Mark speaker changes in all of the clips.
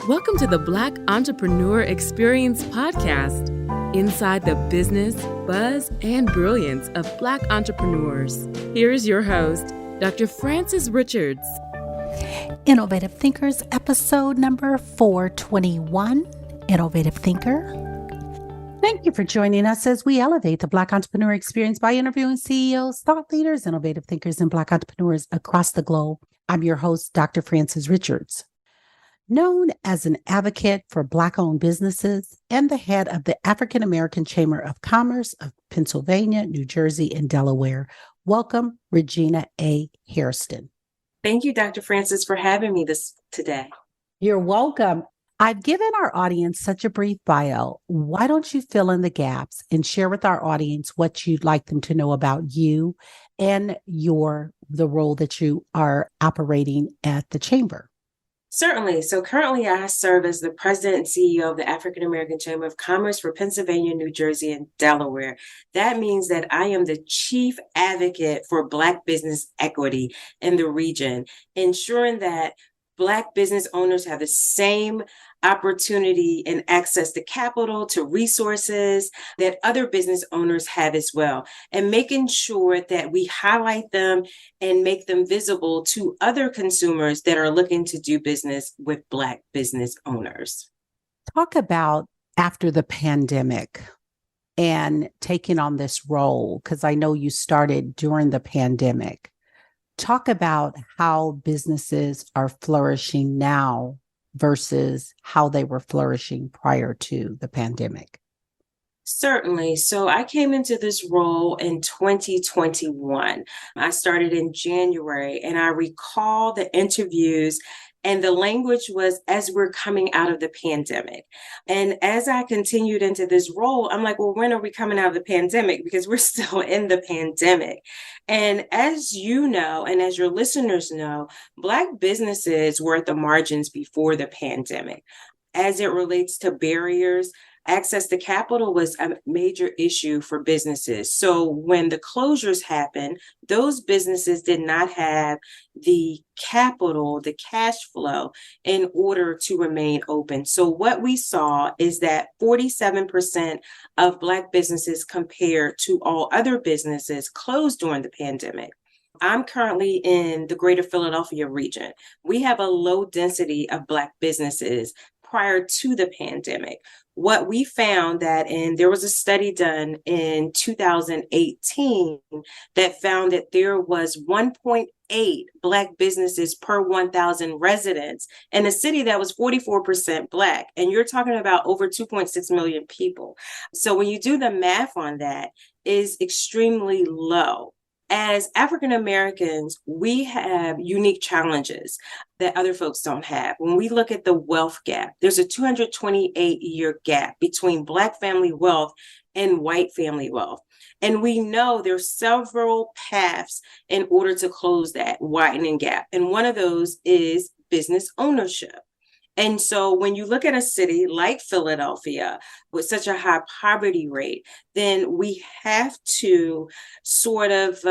Speaker 1: Welcome to the Black Entrepreneur Experience podcast, inside the business, buzz, and brilliance of Black entrepreneurs. Here is your host, Dr. Frances Richards.
Speaker 2: Innovative Thinkers, episode number 421, Innovative Thinker. Thank you for joining us as we elevate the Black entrepreneur experience by interviewing CEOs, thought leaders, innovative thinkers, and Black entrepreneurs across the globe. I'm your host, Dr. Frances Richards. Known as an advocate for Black-owned businesses and the head of the African American Chamber of Commerce of Pennsylvania, New Jersey, and Delaware, welcome Regina A. Hairston.
Speaker 3: Thank you, Dr. Frances, for having me today.
Speaker 2: You're welcome. I've given our audience such a brief bio. Why don't you fill in the gaps and share with our audience what you'd like them to know about you and the role that you are operating at the Chamber?
Speaker 3: Certainly. So currently I serve as the president and CEO of the African American Chamber of Commerce for Pennsylvania, New Jersey, and Delaware. That means that I am the chief advocate for Black business equity in the region, ensuring that Black business owners have the same opportunity and access to capital, to resources that other business owners have as well, and making sure that we highlight them and make them visible to other consumers that are looking to do business with Black business owners.
Speaker 2: Talk about after the pandemic and taking on this role, because I know you started during the pandemic. Talk about how businesses are flourishing now versus how they were flourishing prior to the pandemic.
Speaker 3: Certainly. So I came into this role in 2021. I started in January, and I recall the interviews and the language was as we're coming out of the pandemic. And as I continued into this role, I'm like, well, when are we coming out of the pandemic? Because we're still in the pandemic. And as you know, and as your listeners know, Black businesses were at the margins before the pandemic. As it relates to barriers, access to capital was a major issue for businesses. So when the closures happened, those businesses did not have the capital, the cash flow in order to remain open. So what we saw is that 47% of Black businesses compared to all other businesses closed during the pandemic. I'm currently in the greater Philadelphia region. We have a low density of Black businesses prior to the pandemic. What we found and there was a study done in 2018 that found that there was 1.8 Black businesses per 1,000 residents in a city that was 44% Black. And you're talking about over 2.6 million people. So when you do the math on that, is extremely low. As African Americans, we have unique challenges that other folks don't have. When we look at the wealth gap, there's a 228-year gap between Black family wealth and white family wealth. And we know there's several paths in order to close that widening gap. And one of those is business ownership. And so when you look at a city like Philadelphia with such a high poverty rate, then we have to sort of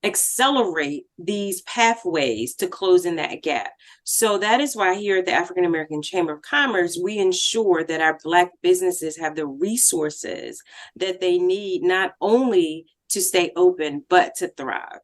Speaker 3: accelerate these pathways to closing that gap. So that is why here at the African American Chamber of Commerce, we ensure that our Black businesses have the resources that they need, not only to stay open, but to thrive.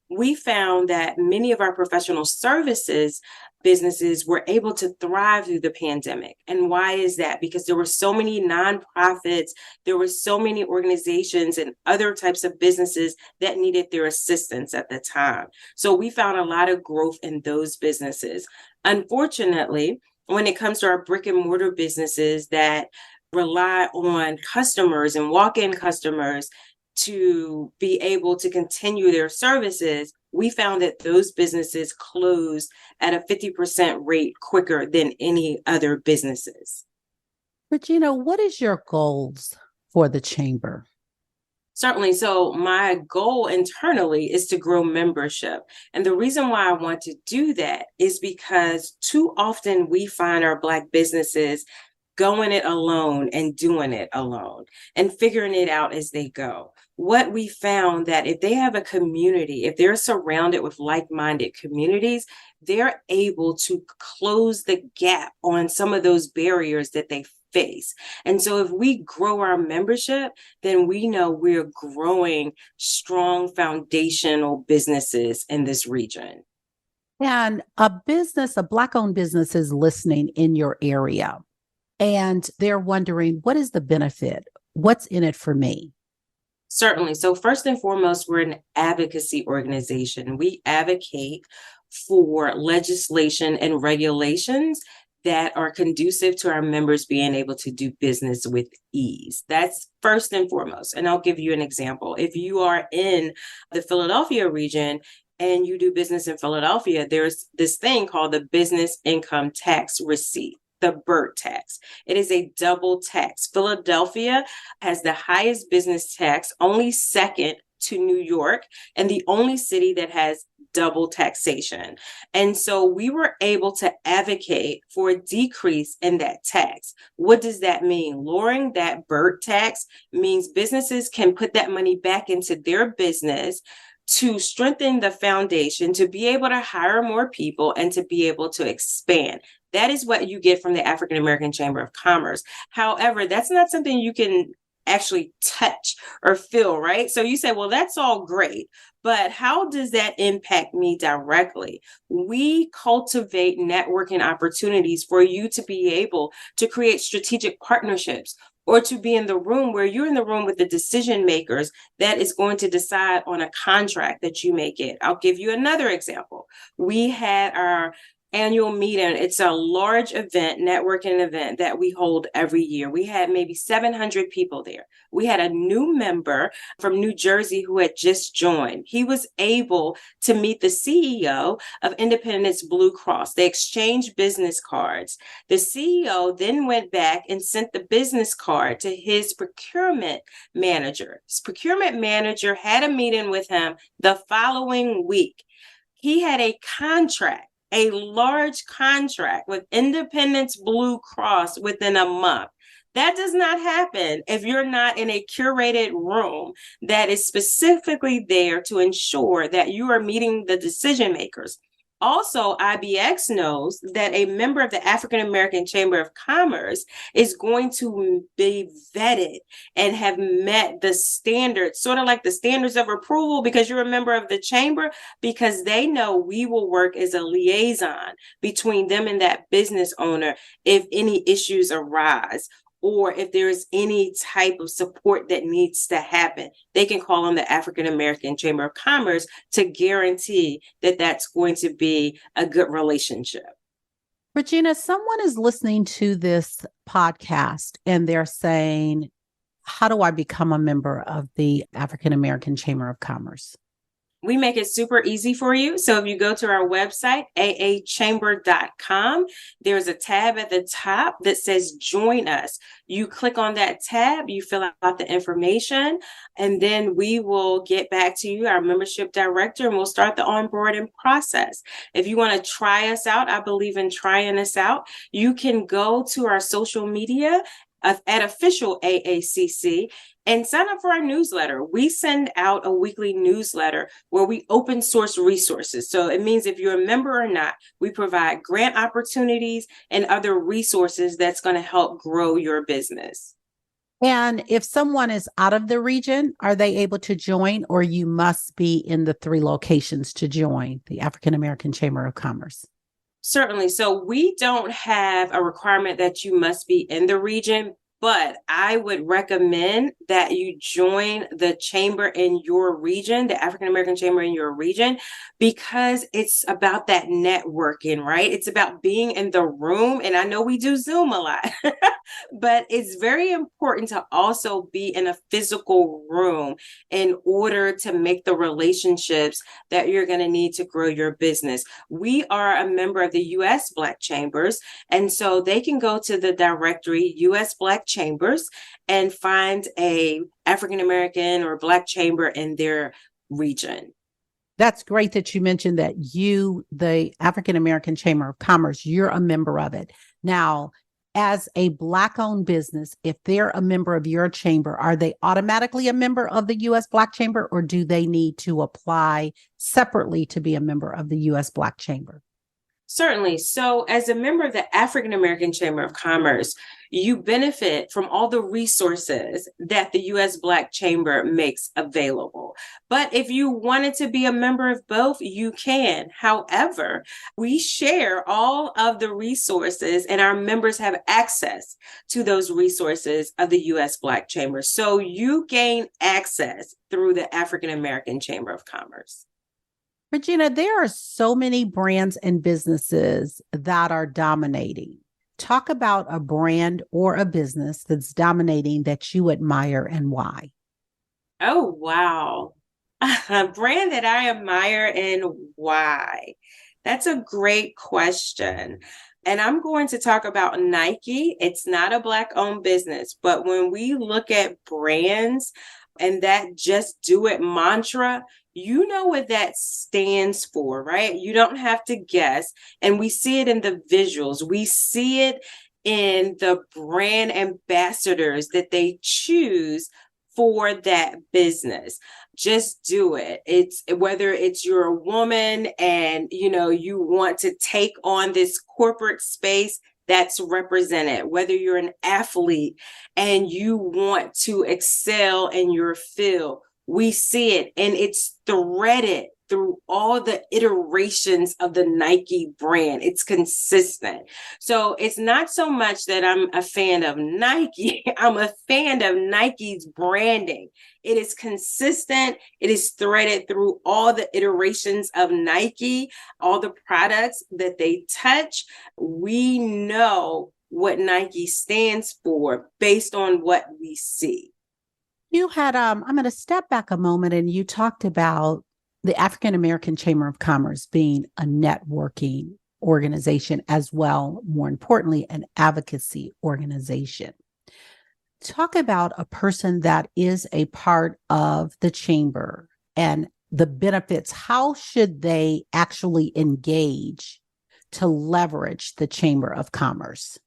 Speaker 3: We found that many of our professional services businesses were able to thrive through the pandemic. And why is that? Because there were so many nonprofits, there were so many organizations and other types of businesses that needed their assistance at the time. So we found a lot of growth in those businesses. Unfortunately, when it comes to our brick and mortar businesses that rely on customers and walk-in customers to be able to continue their services, we found that those businesses closed at a 50% rate quicker than any other businesses.
Speaker 2: Regina, what is your goals for the Chamber?
Speaker 3: Certainly. So my goal internally is to grow membership. And the reason why I want to do that is because too often we find our Black businesses going it alone and doing it alone and figuring it out as they go. What we found that if they have a community, if they're surrounded with like-minded communities, they're able to close the gap on some of those barriers that they face. And so if we grow our membership, then we know we're growing strong foundational businesses in this region.
Speaker 2: And a Black-owned business is listening in your area, and they're wondering, what is the benefit? What's in it for me?
Speaker 3: Certainly. So first and foremost, we're an advocacy organization. We advocate for legislation and regulations that are conducive to our members being able to do business with ease. That's first and foremost. And I'll give you an example. If you are in the Philadelphia region and you do business in Philadelphia, there's this thing called the business income tax receipt, the BIRT tax. It is a double tax. Philadelphia has the highest business tax, only second to New York, and the only city that has double taxation. And so we were able to advocate for a decrease in that tax. What does that mean? Lowering that BIRT tax means businesses can put that money back into their business to strengthen the foundation, to be able to hire more people and to be able to expand. That is what you get from the African American Chamber of Commerce. However, that's not something you can actually touch or feel, right? So you say, well, that's all great, but how does that impact me directly? We cultivate networking opportunities for you to be able to create strategic partnerships, or to be in the room where you're in the room with the decision makers that is going to decide on a contract that you may get. I'll give you another example. We had our annual meeting. It's a large event, networking event that we hold every year. We had maybe 700 people there. We had a new member from New Jersey who had just joined. He was able to meet the CEO of Independence Blue Cross. They exchanged business cards. The CEO then went back and sent the business card to his procurement manager. His procurement manager had a meeting with him the following week. He had a large contract with Independence Blue Cross within a month. That does not happen if you're not in a curated room that is specifically there to ensure that you are meeting the decision makers. Also, IBX knows that a member of the African American Chamber of Commerce is going to be vetted and have met the standards, sort of like the standards of approval, because you're a member of the chamber, because they know we will work as a liaison between them and that business owner if any issues arise, or if there is any type of support that needs to happen. They can call on the African American Chamber of Commerce to guarantee that that's going to be a good relationship.
Speaker 2: Regina, someone is listening to this podcast and they're saying, how do I become a member of the African American Chamber of Commerce?
Speaker 3: We make it super easy for you. So if you go to our website, aachamber.com, there's a tab at the top that says join us. You click on that tab, you fill out the information, and then we will get back to you, our membership director, and we'll start the onboarding process. If you want to try us out, I believe in trying us out. You can go to our social media at official AACC and sign up for our newsletter. We send out a weekly newsletter where we open source resources. So it means if you're a member or not, we provide grant opportunities and other resources that's going to help grow your business.
Speaker 2: And if someone is out of the region, are they able to join, or you must be in the 3 locations to join the African American Chamber of Commerce?
Speaker 3: Certainly. So we don't have a requirement that you must be in the region, but I would recommend that you join the chamber in your region, the African American Chamber in your region, because it's about that networking, right? It's about being in the room. And I know we do Zoom a lot, but it's very important to also be in a physical room in order to make the relationships that you're going to need to grow your business. We are a member of the U.S. Black Chambers, and so they can go to the directory U.S. Black Chambers and find a African American or Black chamber in their region.
Speaker 2: That's great that you mentioned that the African American Chamber of Commerce, you're a member of it. Now, as a Black-owned business, if they're a member of your chamber, are they automatically a member of the U.S. Black Chamber, or do they need to apply separately to be a member of the U.S. Black Chamber?
Speaker 3: Certainly. So, as a member of the African American Chamber of Commerce, you benefit from all the resources that the U.S. Black Chamber makes available. But if you wanted to be a member of both, you can. However, we share all of the resources, and our members have access to those resources of the U.S. Black Chamber. So, you gain access through the African American Chamber of Commerce.
Speaker 2: Regina, there are so many brands and businesses that are dominating. Talk about a brand or a business that's dominating that you admire and why.
Speaker 3: Oh, wow. A brand that I admire and why? That's a great question. And I'm going to talk about Nike. It's not a Black-owned business, but when we look at brands and that just do it mantra, you know what that stands for, right? You don't have to guess. And we see it in the visuals. We see it in the brand ambassadors that they choose for that business. Just do it. It's whether it's you're a woman and you want to take on this corporate space that's represented, whether you're an athlete and you want to excel in your field. We see it, and it's threaded through all the iterations of the Nike brand. It's consistent. So it's not so much that I'm a fan of Nike. I'm a fan of Nike's branding. It is consistent. It is threaded through all the iterations of Nike, all the products that they touch. We know what Nike stands for based on what we see.
Speaker 2: You had, I'm going to step back a moment, and you talked about the African American Chamber of Commerce being a networking organization as well, more importantly, an advocacy organization. Talk about a person that is a part of the chamber and the benefits. How should they actually engage to leverage the Chamber of Commerce?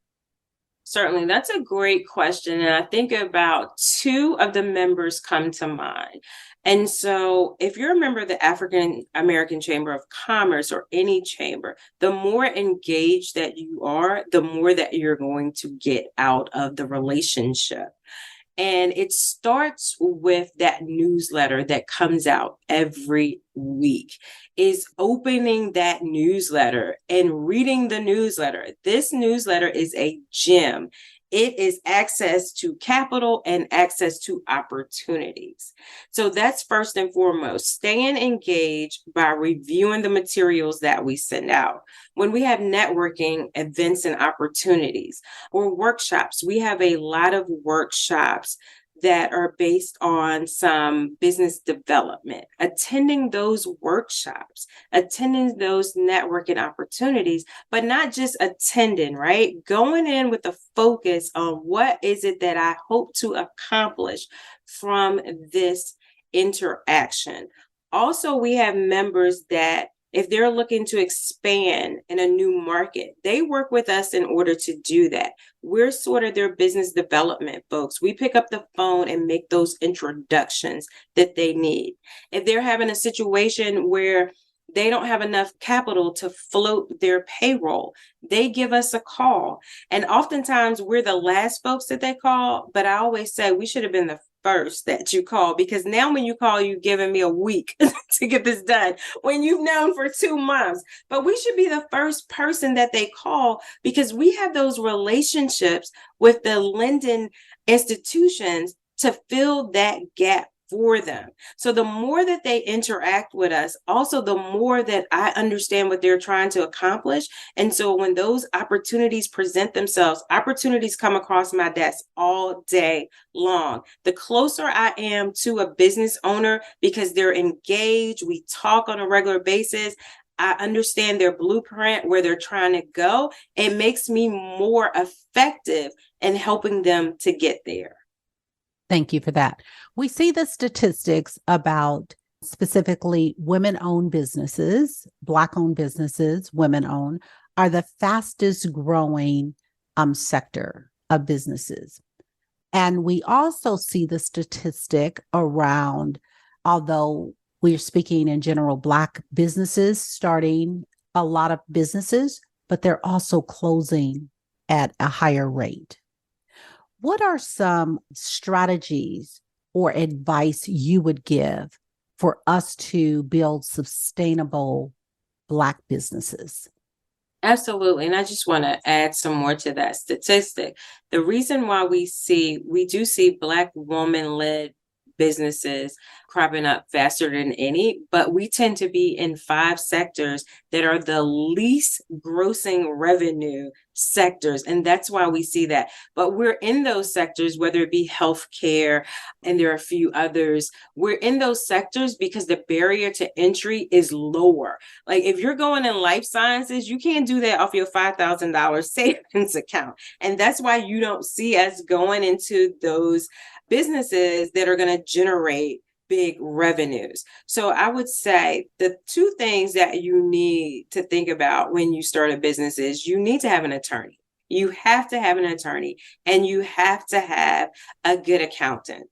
Speaker 3: Certainly, that's a great question. And I think about two of the members come to mind. And so if you're a member of the African American Chamber of Commerce or any chamber, the more engaged that you are, the more that you're going to get out of the relationship. And it starts with that newsletter that comes out every week, is opening that newsletter and reading the newsletter. This newsletter is a gem. It is access to capital and access to opportunities. So that's first and foremost, staying engaged by reviewing the materials that we send out. When we have networking events and opportunities or workshops, we have a lot of workshops that are based on some business development, attending those workshops, attending those networking opportunities, but not just attending, right? Going in with a focus on what is it that I hope to accomplish from this interaction. Also, we have members that if they're looking to expand in a new market, they work with us in order to do that. We're sort of their business development folks. We pick up the phone and make those introductions that they need. If they're having a situation where they don't have enough capital to float their payroll, they give us a call. And oftentimes we're the last folks that they call, but I always say we should have been the first that you call, because now when you call, you've given me a week to get this done when you've known for 2 months. But we should be the first person that they call because we have those relationships with the lending institutions to fill that gap for them. So the more that they interact with us, also the more that I understand what they're trying to accomplish. And so when those opportunities present themselves, opportunities come across my desk all day long. The closer I am to a business owner, because they're engaged, we talk on a regular basis, I understand their blueprint, where they're trying to go. It makes me more effective in helping them to get there.
Speaker 2: Thank you for that. We see the statistics about specifically women-owned businesses, Black-owned businesses, women-owned, are the fastest growing sector of businesses. And we also see the statistic around, although we're speaking in general, Black businesses starting a lot of businesses, but they're also closing at a higher rate. What are some strategies or advice you would give for us to build sustainable Black businesses?
Speaker 3: Absolutely. And I just want to add some more to that statistic. The reason why we do see Black woman-led businesses cropping up faster than any, but we tend to be in 5 sectors that are the least grossing revenue sectors. And that's why we see that. But we're in those sectors, whether it be healthcare, and there are a few others, we're in those sectors because the barrier to entry is lower. Like if you're going in life sciences, you can't do that off your $5,000 savings account. And that's why you don't see us going into those businesses that are going to generate big revenues. So I would say the 2 things that you need to think about when you start a business is you need to have an attorney. You have to have an attorney, and you have to have a good accountant.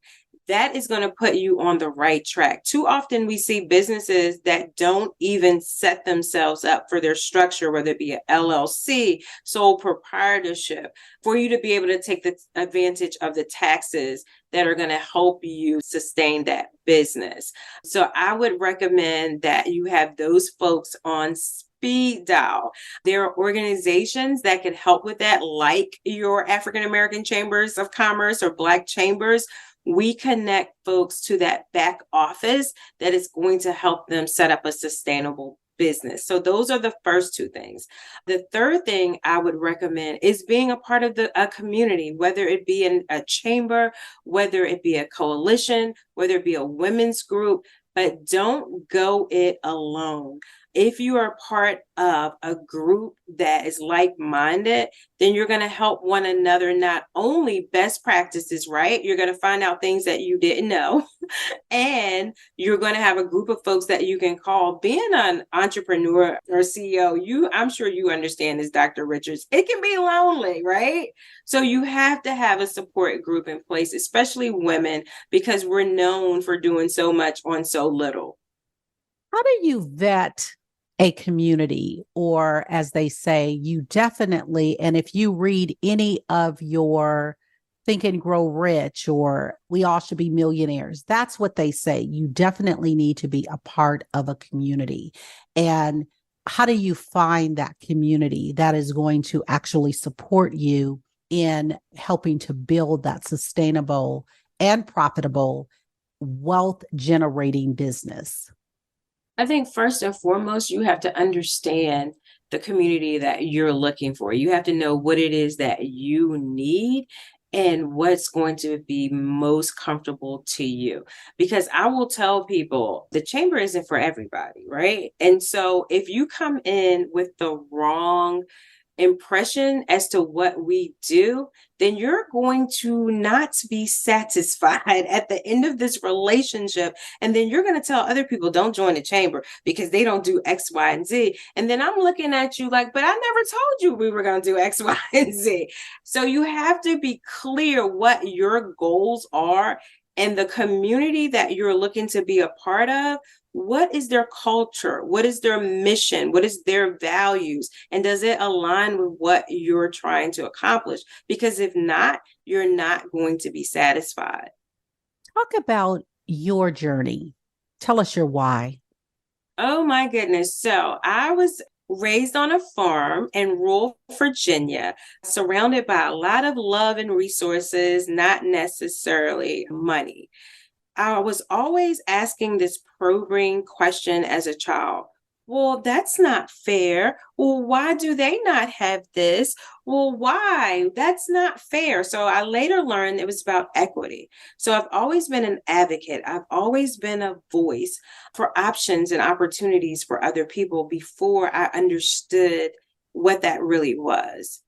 Speaker 3: That is going to put you on the right track. Too often we see businesses that don't even set themselves up for their structure, whether it be an LLC, sole proprietorship, for you to be able to take the advantage of the taxes that are going to help you sustain that business. So I would recommend that you have those folks on speed dial. There are organizations that can help with that, like your African American Chambers of Commerce or Black Chambers. We connect folks to that back office that is going to help them set up a sustainable business. So those are the first 2 things. The third thing I would recommend is being a part of a community, whether it be in a chamber, whether it be a coalition, whether it be a women's group, but don't go it alone. If you are part of a group that is like-minded, then you're going to help one another, not only best practices, right? You're going to find out things that you didn't know, and you're going to have a group of folks that you can call. Being an entrepreneur or CEO, I'm sure you understand this, Dr. Richards, it can be lonely, right? So you have to have a support group in place, especially women, because we're known for doing so much on so little.
Speaker 2: How do you vet a community? Or as they say, you definitely, and if you read any of your Think and Grow Rich or We All Should Be Millionaires, that's what they say. You definitely need to be a part of a community. And how do you find that community that is going to actually support you in helping to build that sustainable and profitable wealth generating business?
Speaker 3: I think first and foremost, you have to understand the community that you're looking for. You have to know what it is that you need and what's going to be most comfortable to you. Because I will tell people the chamber isn't for everybody, right? And so if you come in with the wrong impression as to what we do, then you're going to not be satisfied at the end of this relationship. And then you're going to tell other people, don't join the chamber because they don't do X, Y, and Z. And then I'm looking at you like, but I never told you we were going to do X, Y, and Z. So you have to be clear what your goals are and the community that you're looking to be a part of. What is their culture? What is their mission? What is their values? And does it align with what you're trying to accomplish? Because if not, you're not going to be satisfied.
Speaker 2: Talk about your journey. Tell us your why.
Speaker 3: Oh my goodness. So I was raised on a farm in rural Virginia, surrounded by a lot of love and resources, not necessarily money. I was always asking this probing question as a child. Well, that's not fair. Well, why do they not have this? Well, why? That's not fair. So I later learned it was about equity. So I've always been an advocate. I've always been a voice for options and opportunities for other people before I understood what that really was.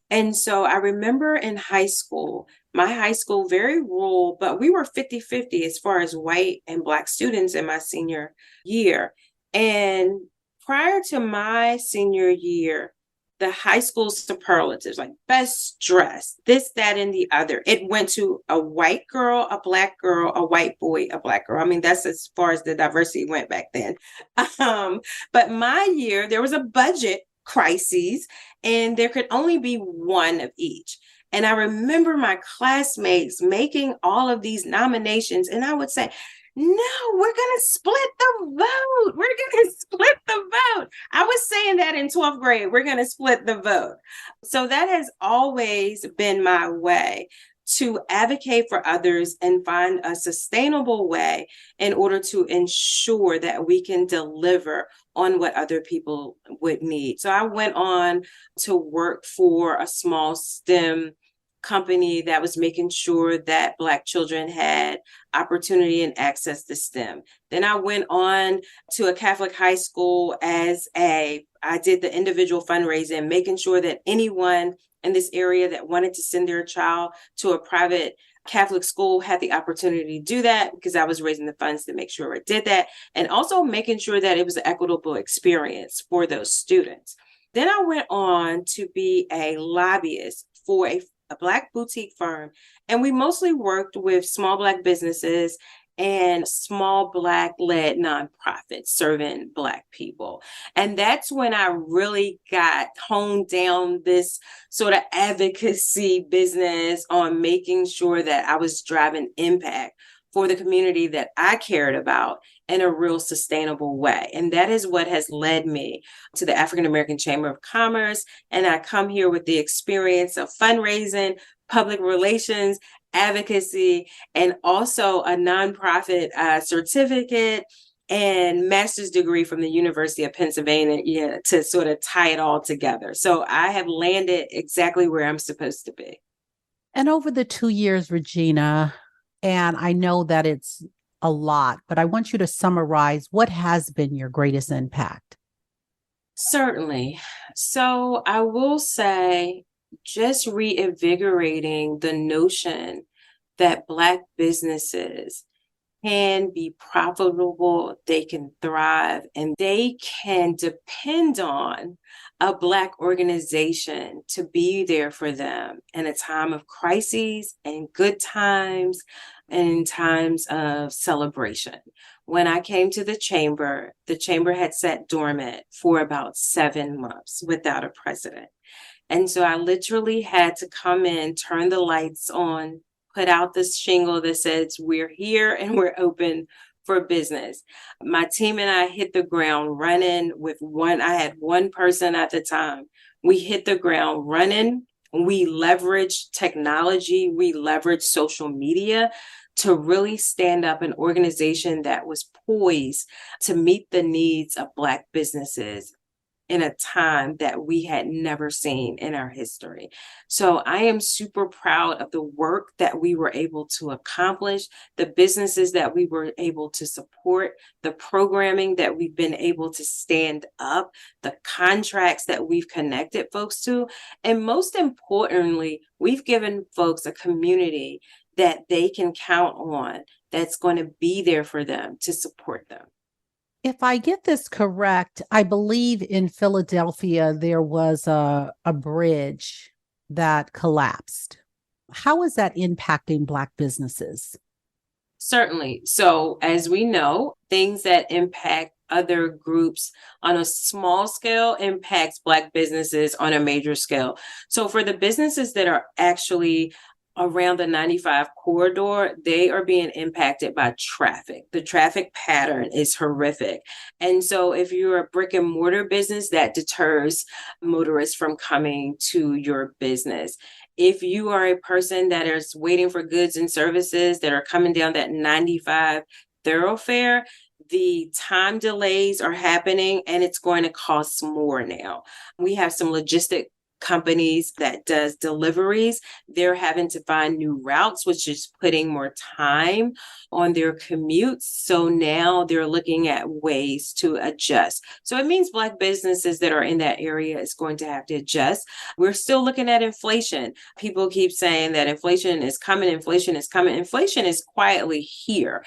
Speaker 3: And so I remember in high school, my high school, very rural, but we were 50-50 as far as white and Black students in my senior year. And prior to my senior year, the high school superlatives, like best dressed, this, that, and the other. It went to a white girl, a black girl, a white boy, a black girl. I mean, that's as far as the diversity went back then. But my year, there was a budget crisis and there could only be one of each. And I remember my classmates making all of these nominations, and I would say, no, we're going to split the vote. We're going to split the vote. I was saying that in 12th grade, we're going to split the vote. So that has always been my way to advocate for others and find a sustainable way in order to ensure that we can deliver on what other people would need. So I went on to work for a small STEM company that was making sure that Black children had opportunity and access to STEM. Then I went on to a Catholic high school I did the individual fundraising, making sure that anyone in this area that wanted to send their child to a private Catholic school had the opportunity to do that, because I was raising the funds to make sure it did that, and also making sure that it was an equitable experience for those students. Then I went on to be a lobbyist for a Black boutique firm, and we mostly worked with small Black businesses and small Black-led nonprofits serving Black people. And that's when I really got honed down this sort of advocacy business on making sure that I was driving impact for the community that I cared about in a real sustainable way. And that is what has led me to the African American Chamber of Commerce. And I come here with the experience of fundraising, public relations, advocacy, and also a nonprofit certificate and master's degree from the University of Pennsylvania, to sort of tie it all together. So I have landed exactly where I'm supposed to be.
Speaker 2: And over the 2 years, Regina, and I know that it's a lot, but I want you to summarize what has been your greatest impact.
Speaker 3: Certainly. So I will say, just reinvigorating the notion that Black businesses can be profitable, they can thrive, and they can depend on a Black organization to be there for them in a time of crises and good times and in times of celebration. When I came to the chamber had sat dormant for about 7 months without a president. And so I literally had to come in, turn the lights on, put out this shingle that says, we're here and we're open for business. My team and I hit the ground running I had one person at the time. We hit the ground running. We leveraged technology. We leveraged social media to really stand up an organization that was poised to meet the needs of Black businesses in a time that we had never seen in our history. So I am super proud of the work that we were able to accomplish, the businesses that we were able to support, the programming that we've been able to stand up, the contracts that we've connected folks to, and most importantly, we've given folks a community that they can count on that's going to be there for them to support them.
Speaker 2: If I get this correct, I believe in Philadelphia, there was a bridge that collapsed. How is that impacting Black businesses?
Speaker 3: Certainly. So as we know, things that impact other groups on a small scale impacts Black businesses on a major scale. So for the businesses that are actually around the 95 corridor, they are being impacted by traffic. The traffic pattern is horrific. And so if you're a brick and mortar business, that deters motorists from coming to your business. If you are a person that is waiting for goods and services that are coming down that 95 thoroughfare, the time delays are happening and it's going to cost more now. We have some logistic companies that does deliveries, they're having to find new routes, which is putting more time on their commutes. So now they're looking at ways to adjust. So it means Black businesses that are in that area is going to have to adjust. We're still looking at inflation. People keep saying that inflation is coming, inflation is coming. Inflation is quietly here.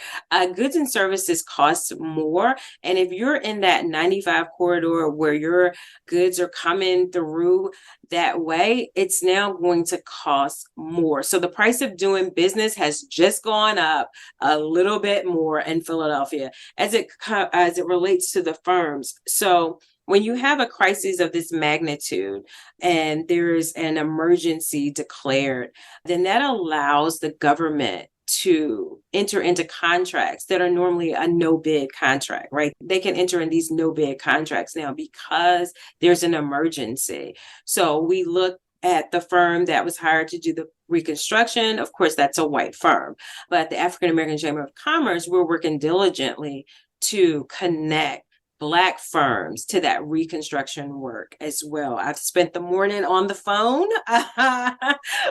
Speaker 3: Goods and services cost more. And if you're in that 95 corridor where your goods are coming through that way, it's now going to cost more. So the price of doing business has just gone up a little bit more in Philadelphia as it relates to the firms. So when you have a crisis of this magnitude and there's an emergency declared, then that allows the government to enter into contracts that are normally a no bid contract, right? They can enter in these no bid contracts now because there's an emergency. So we look at the firm that was hired to do the reconstruction. Of course, that's a white firm, but the African American Chamber of Commerce, we're working diligently to connect Black firms to that reconstruction work as well. I've spent the morning on the phone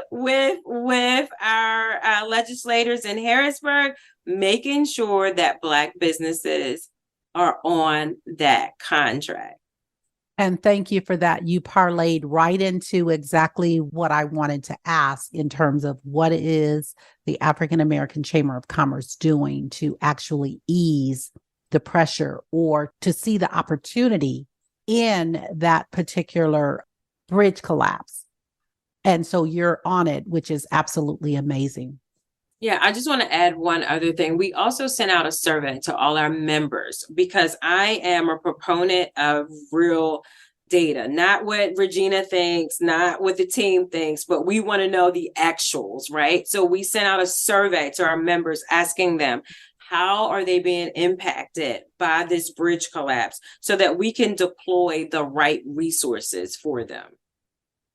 Speaker 3: with our legislators in Harrisburg, making sure that Black businesses are on that contract.
Speaker 2: And thank you for that. You parlayed right into exactly what I wanted to ask in terms of what is the African American Chamber of Commerce doing to actually ease the pressure or to see the opportunity in that particular bridge collapse. And so you're on it, which is absolutely amazing.
Speaker 3: Yeah, I just want to add one other thing. We also sent out a survey to all our members because I am a proponent of real data, not what Regina thinks, not what the team thinks, but we want to know the actuals, right? So we sent out a survey to our members asking them, how are they being impacted by this bridge collapse so that we can deploy the right resources for them?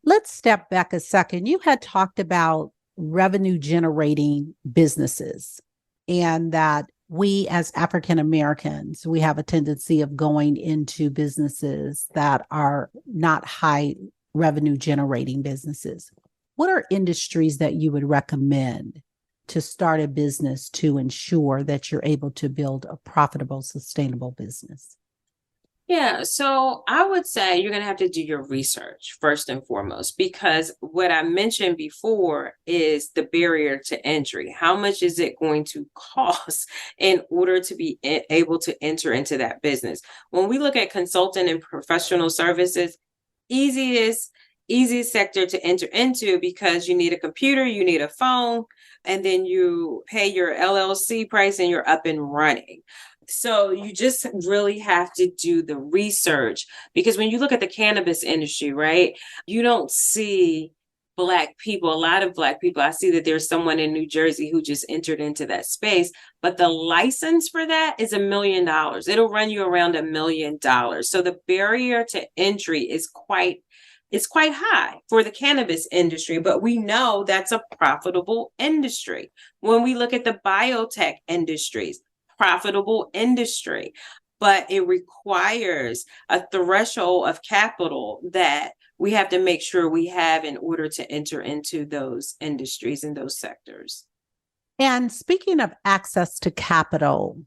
Speaker 2: Let's step back a second. You had talked about revenue generating businesses and that we as African Americans, we have a tendency of going into businesses that are not high revenue generating businesses. What are industries that you would recommend to start a business to ensure that you're able to build a profitable, sustainable business?
Speaker 3: Yeah, so I would say you're going to have to do your research first and foremost, because what I mentioned before is the barrier to entry. How much is it going to cost in order to be able to enter into that business? When we look at consulting and professional services, easiest sector to enter into because you need a computer, you need a phone, and then you pay your LLC price and you're up and running. So you just really have to do the research because when you look at the cannabis industry, right, you don't see Black people, a lot of Black people. I see that there's someone in New Jersey who just entered into that space, but the license for that is $1 million. It'll run you around $1 million. So the barrier to entry is quite high for the cannabis industry, but we know that's a profitable industry. When we look at the biotech industries, profitable industry, but it requires a threshold of capital that we have to make sure we have in order to enter into those industries and those sectors.
Speaker 2: And speaking of access to capital,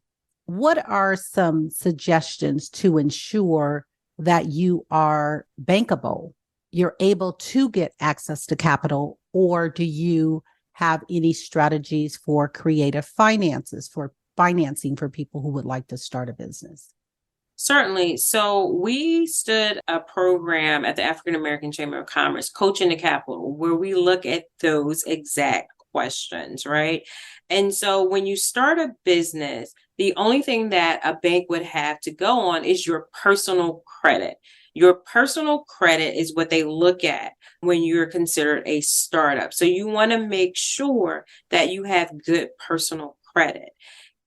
Speaker 2: what are some suggestions to ensure that you are bankable? You're able to get access to capital, or do you have any strategies for creative finances, for financing for people who would like to start a business?
Speaker 3: Certainly. So we stood a program at the African American Chamber of Commerce, Coaching the Capital, where we look at those exact questions, right? And so when you start a business, the only thing that a bank would have to go on is your personal credit. Your personal credit is what they look at when you're considered a startup. So you want to make sure that you have good personal credit.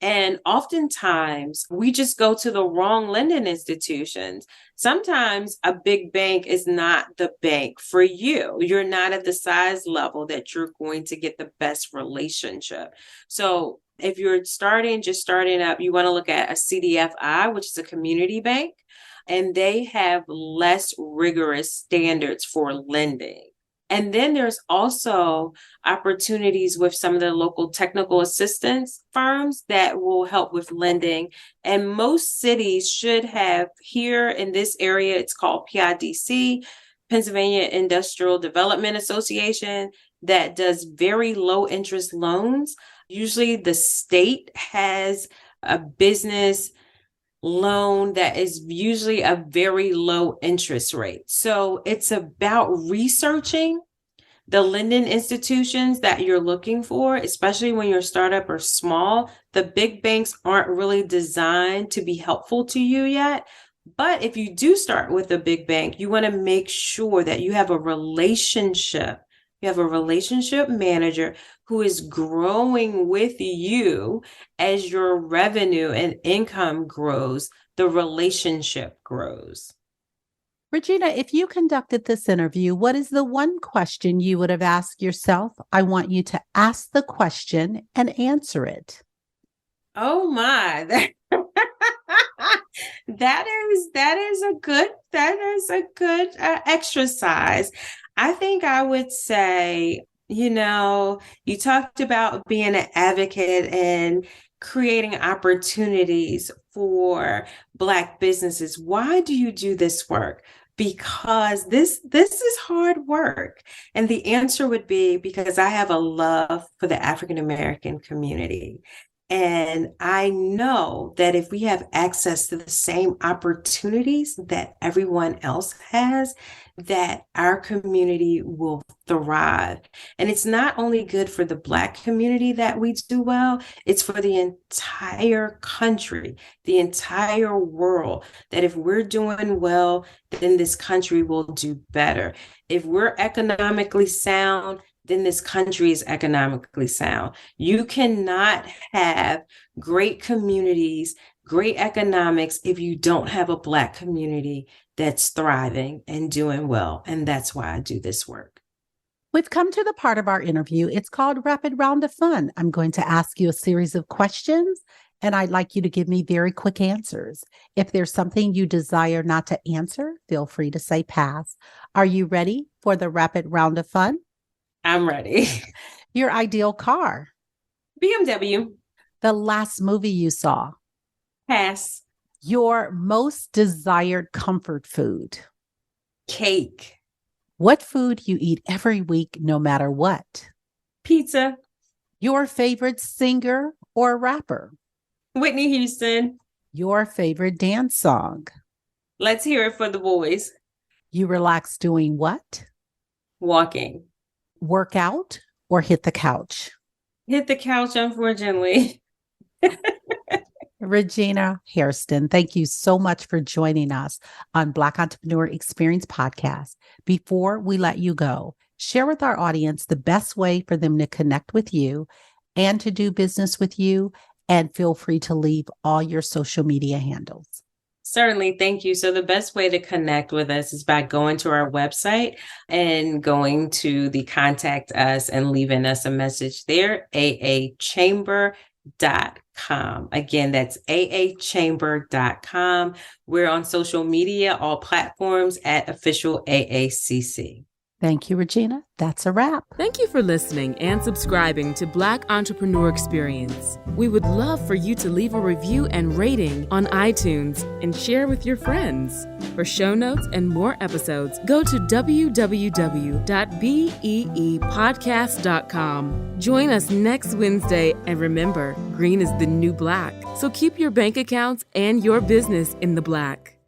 Speaker 3: And oftentimes we just go to the wrong lending institutions. Sometimes a big bank is not the bank for you. You're not at the size level that you're going to get the best relationship. So if you're just starting up, you want to look at a CDFI, which is a community bank. and they have less rigorous standards for lending. And then there's also opportunities with some of the local technical assistance firms that will help with lending. And most cities should have, here in this area, it's called PIDC, Pennsylvania Industrial Development Association, that does very low interest loans. Usually the state has a business loan that is usually a very low interest rate. So it's about researching the lending institutions that you're looking for, especially when your startup are small. The big banks aren't really designed to be helpful to you yet. But if you do start with a big bank, you want to make sure that you have a relationship. You have a relationship manager who is growing with you as your revenue and income grows, the relationship grows.
Speaker 2: Regina, if you conducted this interview, what is the one question you would have asked yourself? I want you to ask the question and answer it.
Speaker 3: Oh my, that is a good exercise. I think I would say, you talked about being an advocate and creating opportunities for Black businesses. Why do you do this work? Because this is hard work. And the answer would be because I have a love for the African American community. And I know that if we have access to the same opportunities that everyone else has, that our community will thrive. And it's not only good for the Black community that we do well, it's for the entire country, the entire world, that if we're doing well, then this country will do better. If we're economically sound, then this country is economically sound. You cannot have great communities, great economics, if you don't have a Black community that's thriving and doing well. And that's why I do this work.
Speaker 2: We've come to the part of our interview. It's called Rapid Round of Fun. I'm going to ask you a series of questions, and I'd like you to give me very quick answers. If there's something you desire not to answer, feel free to say pass. Are you ready for the Rapid Round of Fun?
Speaker 3: I'm ready.
Speaker 2: Your ideal car?
Speaker 3: BMW.
Speaker 2: The last movie you saw?
Speaker 3: Pass.
Speaker 2: Your most desired comfort food?
Speaker 3: Cake.
Speaker 2: What food you eat every week, no matter what?
Speaker 3: Pizza.
Speaker 2: Your favorite singer or rapper?
Speaker 3: Whitney Houston.
Speaker 2: Your favorite dance song?
Speaker 3: Let's hear it for the boys.
Speaker 2: You relax doing what?
Speaker 3: Walking.
Speaker 2: Work out or hit the couch?
Speaker 3: Hit the couch, unfortunately.
Speaker 2: Regina Hairston, thank you so much for joining us on Black Entrepreneur Experience Podcast. Before we let you go, share with our audience the best way for them to connect with you and to do business with you, and feel free to leave all your social media handles.
Speaker 3: Certainly. Thank you. So the best way to connect with us is by going to our website and going to the contact us and leaving us a message there, aachamber.com. Again, that's aachamber.com. We're on social media, all platforms at official AACC.
Speaker 2: Thank you, Regina. That's a wrap.
Speaker 1: Thank you for listening and subscribing to Black Entrepreneur Experience. We would love for you to leave a review and rating on iTunes and share with your friends. For show notes and more episodes, go to www.beepodcast.com. Join us next Wednesday, and remember, green is the new black. So keep your bank accounts and your business in the black.